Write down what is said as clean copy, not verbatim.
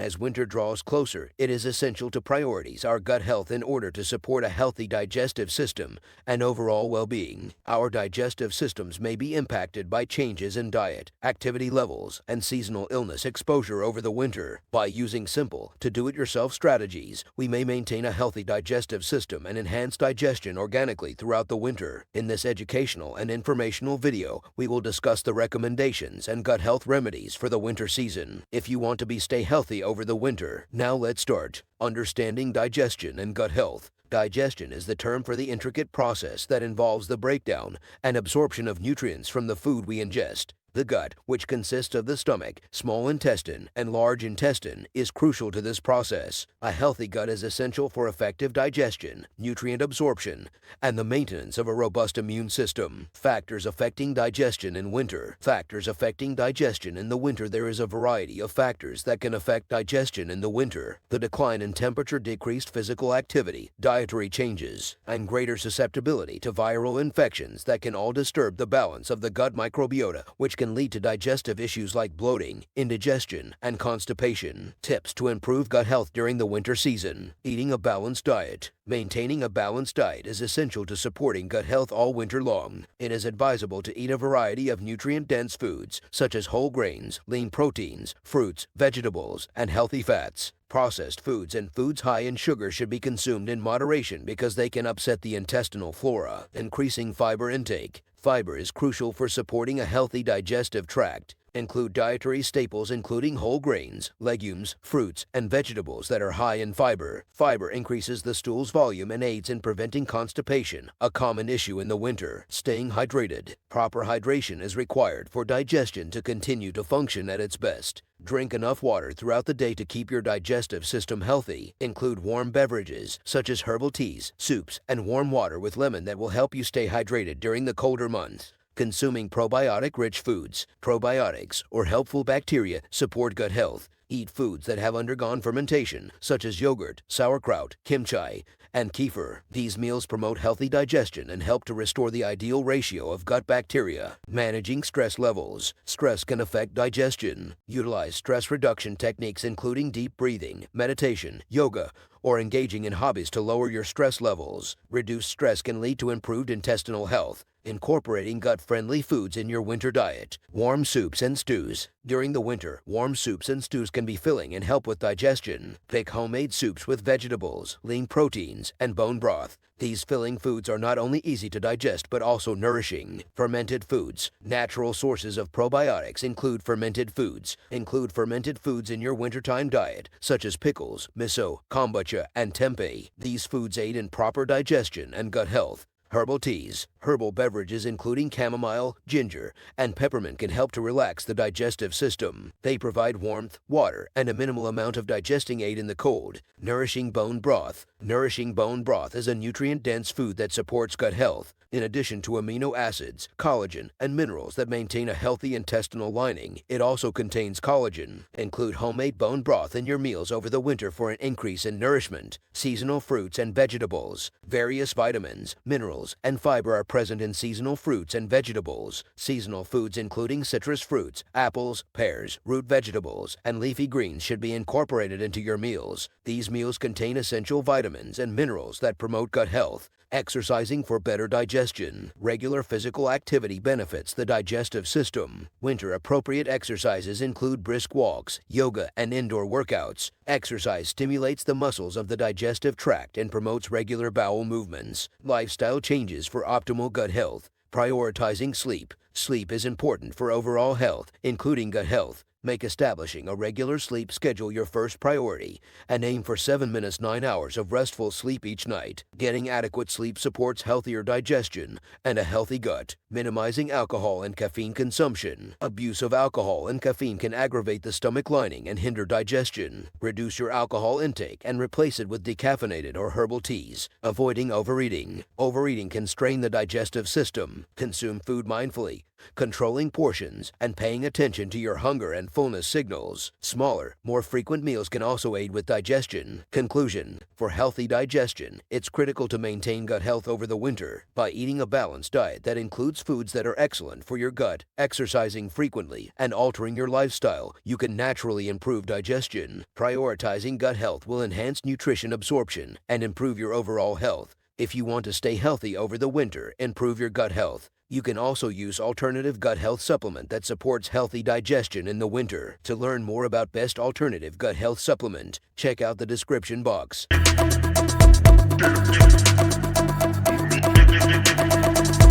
As winter draws closer, it is essential to prioritize our gut health in order to support a healthy digestive system and overall well-being. Our digestive systems may be impacted by changes in diet, activity levels, and seasonal illness exposure over the winter. By using simple, to-do-it-yourself strategies, we may maintain a healthy digestive system and enhance digestion organically throughout the winter. In this educational and informational video, we will discuss the recommendations and gut health remedies for the winter season. If you want to stay healthy over the winter, now let's start. Understanding digestion and gut health. Digestion is the term for the intricate process that involves the breakdown and absorption of nutrients from the food we ingest. The gut, which consists of the stomach, small intestine, and large intestine, is crucial to this process. A healthy gut is essential for effective digestion, nutrient absorption, and the maintenance of a robust immune system. Factors affecting digestion in winter. Factors affecting digestion in the winter. There is a variety of factors that can affect digestion in the winter. The decline in temperature, decreased physical activity, dietary changes, and greater susceptibility to viral infections that can all disturb the balance of the gut microbiota, which can lead to digestive issues like bloating, indigestion, and constipation. Tips to improve gut health during the winter season. Eating a balanced diet. Maintaining a balanced diet is essential to supporting gut health all winter long. It is advisable to eat a variety of nutrient-dense foods, such as whole grains, lean proteins, fruits, vegetables, and healthy fats. Processed foods and foods high in sugar should be consumed in moderation because they can upset the intestinal flora. Increasing fiber intake. Fiber is crucial for supporting a healthy digestive tract. Include dietary staples including whole grains, legumes, fruits, and vegetables that are high in fiber. Fiber increases the stool's volume and aids in preventing constipation, a common issue in the winter. Staying hydrated. Proper hydration is required for digestion to continue to function at its best. Drink enough water throughout the day to keep your digestive system healthy. Include warm beverages, such as herbal teas, soups, and warm water with lemon that will help you stay hydrated during the colder months. Consuming probiotic-rich foods. Probiotics, or helpful bacteria, support gut health. Eat foods that have undergone fermentation, such as yogurt, sauerkraut, kimchi, and kefir. These meals promote healthy digestion and help to restore the ideal ratio of gut bacteria. Managing stress levels. Stress can affect digestion. Utilize stress reduction techniques including deep breathing, meditation, yoga, or engaging in hobbies to lower your stress levels. Reduced stress can lead to improved intestinal health. Incorporating gut-friendly foods in your winter diet. Warm soups and stews. During the winter, warm soups and stews can be filling and help with digestion. Pick homemade soups with vegetables, lean proteins, and bone broth. These filling foods are not only easy to digest but also nourishing. Fermented foods. Natural sources of probiotics include fermented foods. Include fermented foods in your wintertime diet, such as pickles, miso, kombucha, and tempeh. These foods aid in proper digestion and gut health. Herbal teas. Herbal beverages including chamomile, ginger, and peppermint can help to relax the digestive system. They provide warmth, water, and a minimal amount of digesting aid in the cold. Nourishing bone broth. Nourishing bone broth is a nutrient-dense food that supports gut health. In addition to amino acids, collagen, and minerals that maintain a healthy intestinal lining, it also contains collagen. Include homemade bone broth in your meals over the winter for an increase in nourishment. Seasonal fruits and vegetables. Various vitamins, minerals, and fiber are present in seasonal fruits and vegetables. Seasonal foods including citrus fruits, apples, pears, root vegetables, and leafy greens should be incorporated into your meals. These meals contain essential vitamins and minerals that promote gut health. Exercising for better digestion. Regular physical activity benefits the digestive system. Winter-appropriate exercises include brisk walks, yoga, and indoor workouts. Exercise stimulates the muscles of the digestive tract and promotes regular bowel movements. Lifestyle changes for optimal gut health. Prioritizing sleep. Sleep is important for overall health, including gut health. Make establishing a regular sleep schedule your first priority and aim for 7 minutes 9 hours of restful sleep each night. Getting adequate sleep supports healthier digestion and a healthy gut. Minimizing alcohol and caffeine consumption. Abuse of alcohol and caffeine can aggravate the stomach lining and hinder digestion. Reduce your alcohol intake and replace it with decaffeinated or herbal teas. Avoiding overeating. Overeating can strain the digestive system. Consume food mindfully, controlling portions, and paying attention to your hunger and fullness signals. Smaller, more frequent meals can also aid with digestion. Conclusion: for healthy digestion, it's critical to maintain gut health over the winter by eating a balanced diet that includes foods that are excellent for your gut. Exercising frequently and altering your lifestyle, you can naturally improve digestion. Prioritizing gut health will enhance nutrition absorption and improve your overall health. If you want to stay healthy over the winter, improve your gut health. You can also use alternative gut health supplement that supports healthy digestion in the winter. To learn more about best alternative gut health supplement, check out the description box.